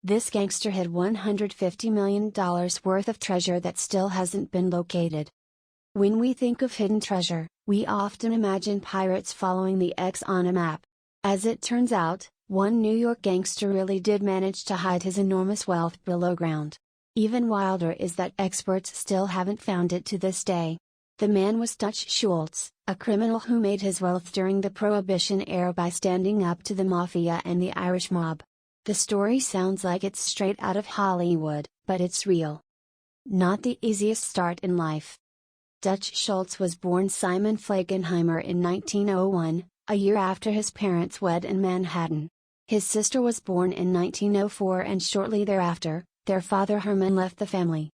This gangster hid $150 million worth of treasure that still hasn't been located. When we think of hidden treasure, we often imagine pirates following the X on a map. As it turns out, one New York gangster really did manage to hide his enormous wealth below ground. Even wilder is that experts still haven't found it to this day. The man was Dutch Schultz, a criminal who made his wealth during the Prohibition era by standing up to the mafia and the Irish mob. The story sounds like it's straight out of Hollywood, but it's real. Not the easiest start in life. Dutch Schultz was born Simon Flagenheimer in 1901, a year after his parents wed in Manhattan. His sister was born in 1904 and shortly thereafter, their father Herman left the family.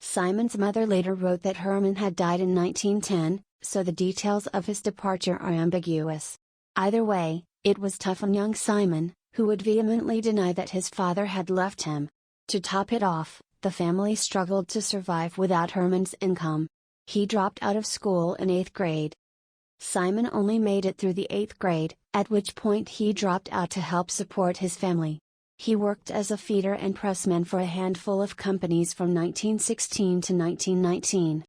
Simon's mother later wrote that Herman had died in 1910, so the details of his departure are ambiguous. Either way, it was tough on young Simon, who would vehemently deny that his father had left him. To top it off, the family struggled to survive without Herman's income. He dropped out of school in 8th grade. Simon only made it through the 8th grade, at which point he dropped out to help support his family. He worked as a feeder and pressman for a handful of companies from 1916 to 1919.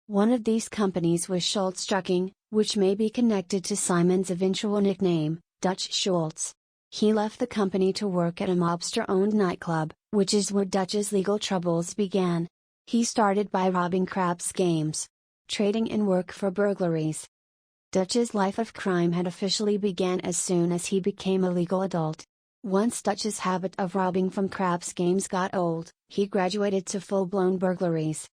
One of these companies was Schultz Trucking, which may be connected to Simon's eventual nickname, Dutch Schultz. He left the company to work at a mobster-owned nightclub, which is where Dutch's legal troubles began. He started by robbing craps games, trading in work for burglaries. Dutch's life of crime had officially began as soon as he became a legal adult. Once Dutch's habit of robbing from craps games got old, he graduated to full-blown burglaries.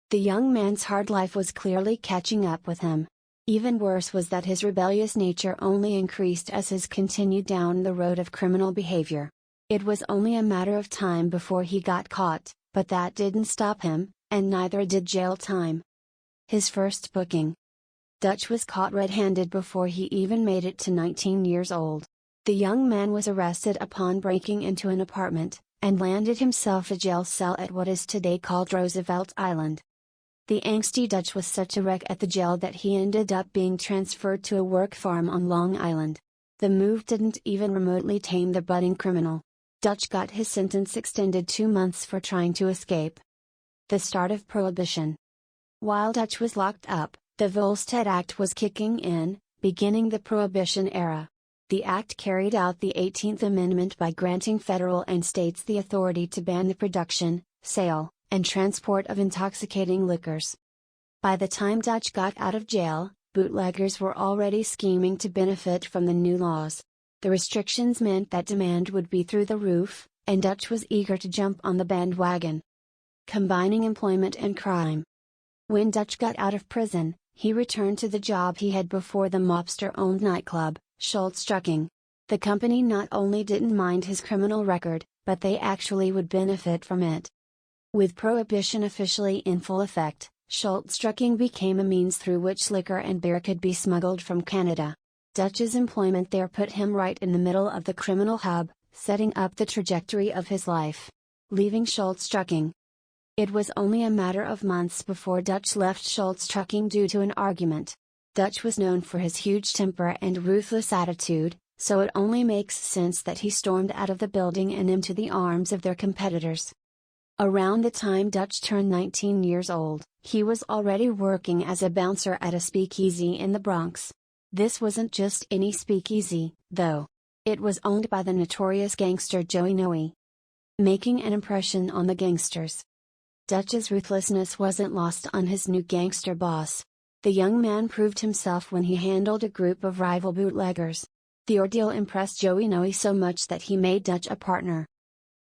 The young man's hard life was clearly catching up with him. Even worse was that his rebellious nature only increased as he continued down the road of criminal behavior. It was only a matter of time before he got caught, but that didn't stop him, and neither did jail time. His first booking. Dutch was caught red-handed before he even made it to 19 years old. The young man was arrested upon breaking into an apartment, and landed himself a jail cell at what is today called Roosevelt Island. The angsty Dutch was such a wreck at the jail that he ended up being transferred to a work farm on Long Island. The move didn't even remotely tame the budding criminal. Dutch got his sentence extended 2 months for trying to escape. The start of Prohibition. While Dutch was locked up, the Volstead Act was kicking in, beginning the Prohibition era. The act carried out the 18th Amendment by granting federal and states the authority to ban the production, sale, and transport of intoxicating liquors. By the time Dutch got out of jail, bootleggers were already scheming to benefit from the new laws. The restrictions meant that demand would be through the roof, and Dutch was eager to jump on the bandwagon. Combining employment and crime. When Dutch got out of prison, he returned to the job he had before, the mobster-owned nightclub, Schultz Trucking. The company not only didn't mind his criminal record, but they actually would benefit from it. With Prohibition officially in full effect, Schultz Trucking became a means through which liquor and beer could be smuggled from Canada. Dutch's employment there put him right in the middle of the criminal hub, setting up the trajectory of his life. Leaving Schultz Trucking. It was only a matter of months before Dutch left Schultz Trucking due to an argument. Dutch was known for his huge temper and ruthless attitude, so it only makes sense that he stormed out of the building and into the arms of their competitors. Around the time Dutch turned 19 years old, he was already working as a bouncer at a speakeasy in the Bronx. This wasn't just any speakeasy, though. It was owned by the notorious gangster Joey Noe. Making an impression on the gangsters. Dutch's ruthlessness wasn't lost on his new gangster boss. The young man proved himself when he handled a group of rival bootleggers. The ordeal impressed Joey Noe so much that he made Dutch a partner.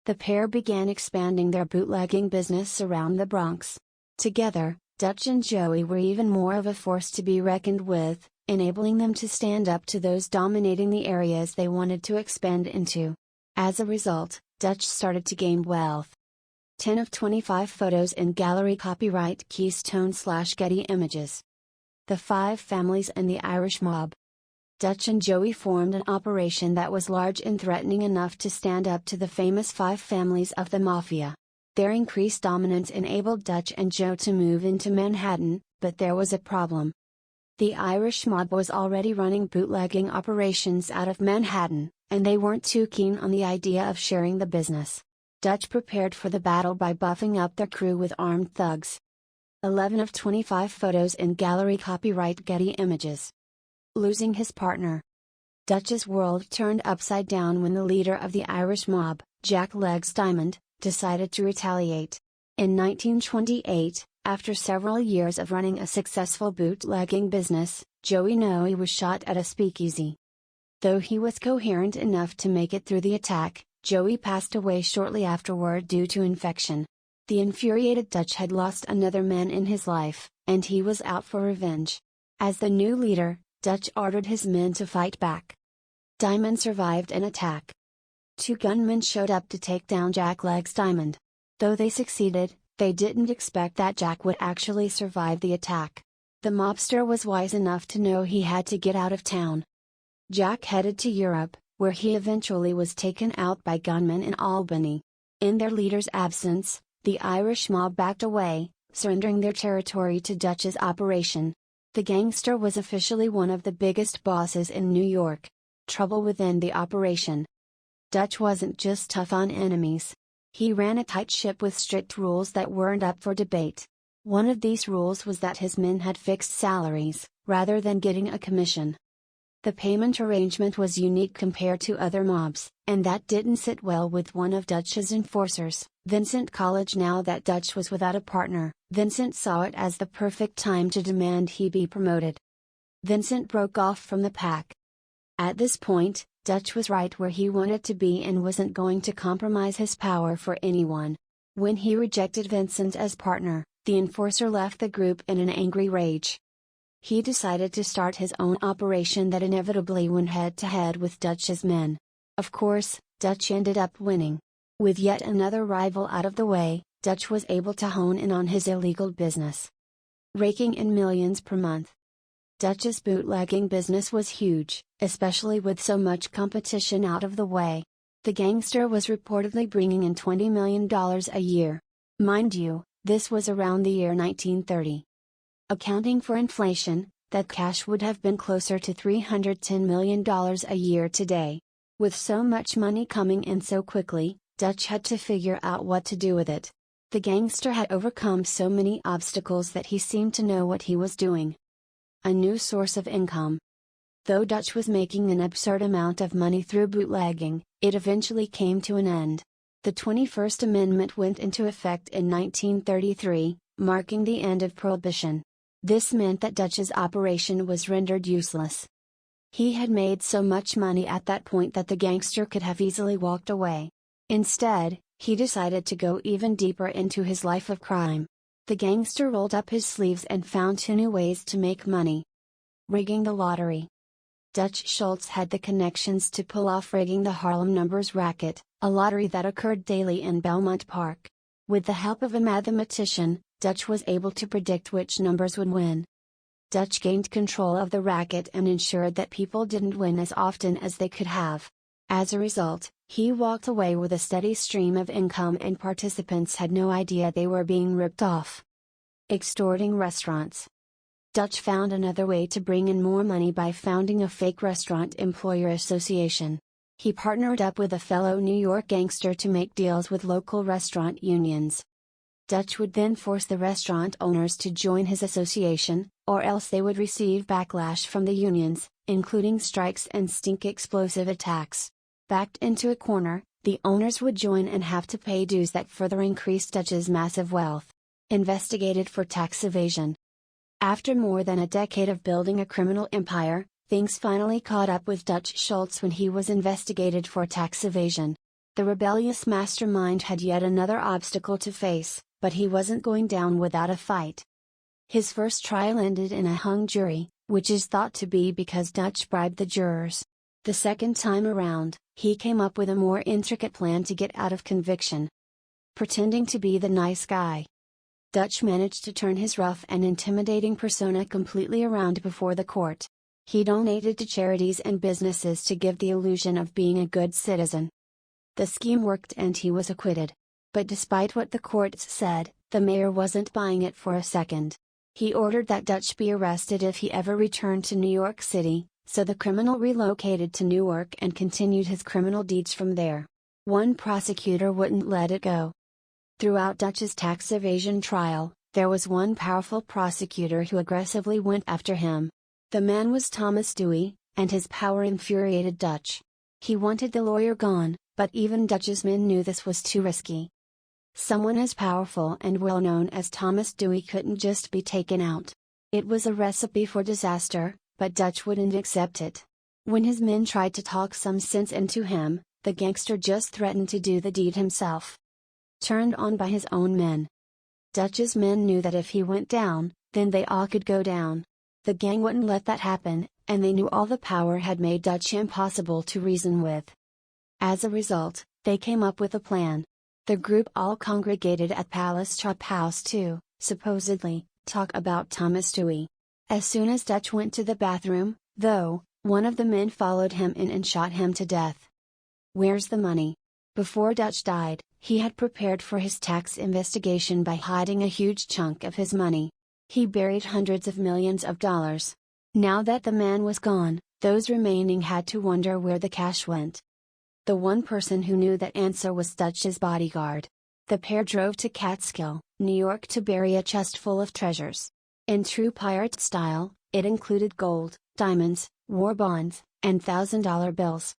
The pair began expanding their bootlegging business around the Bronx. Together, Dutch and Joey were even more of a force to be reckoned with, enabling them to stand up to those dominating the areas they wanted to expand into. As a result, Dutch started to gain wealth. 10 of 25 photos in gallery, copyright Keystone/Getty Images. The 5 families and the Irish mob. Dutch and Joey formed an operation that was large and threatening enough to stand up to the famous 5 families of the Mafia. Their increased dominance enabled Dutch and Joe to move into Manhattan, but there was a problem. The Irish mob was already running bootlegging operations out of Manhattan, and they weren't too keen on the idea of sharing the business. Dutch prepared for the battle by buffing up their crew with armed thugs. 11 of 25 photos in gallery, copyright Getty Images. Losing his partner. Dutch's world turned upside down when the leader of the Irish mob, Jack Legs Diamond, decided to retaliate. In 1928, after several years of running a successful bootlegging business, Joey Noe was shot at a speakeasy. Though he was coherent enough to make it through the attack, Joey passed away shortly afterward due to infection. The infuriated Dutch had lost another man in his life, and he was out for revenge. As the new leader, Dutch ordered his men to fight back. Diamond survived an attack. 2 gunmen showed up to take down Jack Legs Diamond. Though they succeeded, they didn't expect that Jack would actually survive the attack. The mobster was wise enough to know he had to get out of town. Jack headed to Europe, where he eventually was taken out by gunmen in Albany. In their leader's absence, the Irish mob backed away, surrendering their territory to Dutch's operation. The gangster was officially one of the biggest bosses in New York. Trouble within the operation. Dutch wasn't just tough on enemies. He ran a tight ship with strict rules that weren't up for debate. One of these rules was that his men had fixed salaries, rather than getting a commission. The payment arrangement was unique compared to other mobs, and that didn't sit well with one of Dutch's enforcers, Vincent College. Now that Dutch was without a partner, Vincent saw it as the perfect time to demand he be promoted. Vincent broke off from the pack. At this point, Dutch was right where he wanted to be and wasn't going to compromise his power for anyone. When he rejected Vincent as partner, the enforcer left the group in an angry rage. He decided to start his own operation that inevitably went head-to-head with Dutch's men. Of course, Dutch ended up winning. With yet another rival out of the way, Dutch was able to hone in on his illegal business, raking in millions per month. Dutch's bootlegging business was huge, especially with so much competition out of the way. The gangster was reportedly bringing in $20 million a year. Mind you, this was around the year 1930. Accounting for inflation, that cash would have been closer to $310 million a year today. With so much money coming in so quickly, Dutch had to figure out what to do with it. The gangster had overcome so many obstacles that he seemed to know what he was doing. A new source of income. Though Dutch was making an absurd amount of money through bootlegging, it eventually came to an end. The 21st Amendment went into effect in 1933, marking the end of Prohibition. This meant that Dutch's operation was rendered useless. He had made so much money at that point that the gangster could have easily walked away. Instead, he decided to go even deeper into his life of crime. The gangster rolled up his sleeves and found 2 new ways to make money. Rigging the lottery. Dutch Schultz had the connections to pull off rigging the Harlem Numbers racket, a lottery that occurred daily in Belmont Park. With the help of a mathematician, Dutch was able to predict which numbers would win. Dutch gained control of the racket and ensured that people didn't win as often as they could have. As a result, he walked away with a steady stream of income and participants had no idea they were being ripped off. Extorting restaurants. Dutch found another way to bring in more money by founding a fake restaurant employer association. He partnered up with a fellow New York gangster to make deals with local restaurant unions. Dutch would then force the restaurant owners to join his association, or else they would receive backlash from the unions, including strikes and stink explosive attacks. Backed into a corner, the owners would join and have to pay dues that further increased Dutch's massive wealth. Investigated for tax evasion. After more than a decade of building a criminal empire, things finally caught up with Dutch Schultz when he was investigated for tax evasion. The rebellious mastermind had yet another obstacle to face, but he wasn't going down without a fight. His first trial ended in a hung jury, which is thought to be because Dutch bribed the jurors. The second time around, he came up with a more intricate plan to get out of conviction. Pretending to be the nice guy. Dutch managed to turn his rough and intimidating persona completely around before the court. He donated to charities and businesses to give the illusion of being a good citizen. The scheme worked and he was acquitted. But despite what the courts said, the mayor wasn't buying it for a second. He ordered that Dutch be arrested if he ever returned to New York City, so the criminal relocated to Newark and continued his criminal deeds from there. One prosecutor wouldn't let it go. Throughout Dutch's tax evasion trial, there was one powerful prosecutor who aggressively went after him. The man was Thomas Dewey, and his power infuriated Dutch. He wanted the lawyer gone, but even Dutch's men knew this was too risky. Someone as powerful and well known as Thomas Dewey couldn't just be taken out. It was a recipe for disaster, but Dutch wouldn't accept it. When his men tried to talk some sense into him, the gangster just threatened to do the deed himself. Turned on by his own men. Dutch's men knew that if he went down, then they all could go down. The gang wouldn't let that happen, and they knew all the power had made Dutch impossible to reason with. As a result, they came up with a plan. The group all congregated at Palace Chop House to, supposedly, talk about Thomas Dewey. As soon as Dutch went to the bathroom, though, one of the men followed him in and shot him to death. Where's the money? Before Dutch died, he had prepared for his tax investigation by hiding a huge chunk of his money. He buried hundreds of millions of dollars. Now that the man was gone, those remaining had to wonder where the cash went. The one person who knew that answer was Dutch's bodyguard. The pair drove to Catskill, New York to bury a chest full of treasures. In true pirate style, it included gold, diamonds, war bonds, and $1,000 bills.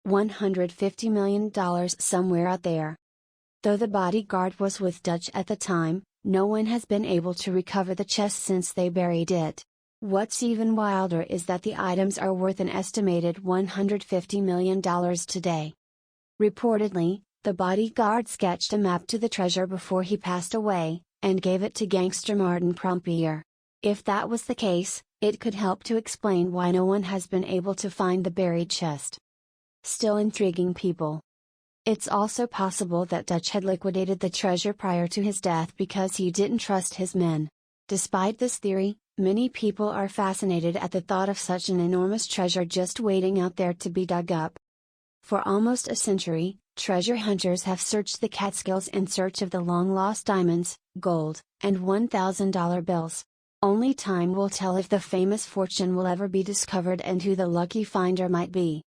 $150 million somewhere out there. Though the bodyguard was with Dutch at the time, no one has been able to recover the chest since they buried it. What's even wilder is that the items are worth an estimated $150 million today. Reportedly, the bodyguard sketched a map to the treasure before he passed away, and gave it to gangster Martin Prompier. If that was the case, it could help to explain why no one has been able to find the buried chest. Still intriguing people. It's also possible that Dutch had liquidated the treasure prior to his death because he didn't trust his men. Despite this theory, many people are fascinated at the thought of such an enormous treasure just waiting out there to be dug up. For almost a century, treasure hunters have searched the Catskills in search of the long-lost diamonds, gold, and $1,000 bills. Only time will tell if the famous fortune will ever be discovered and who the lucky finder might be.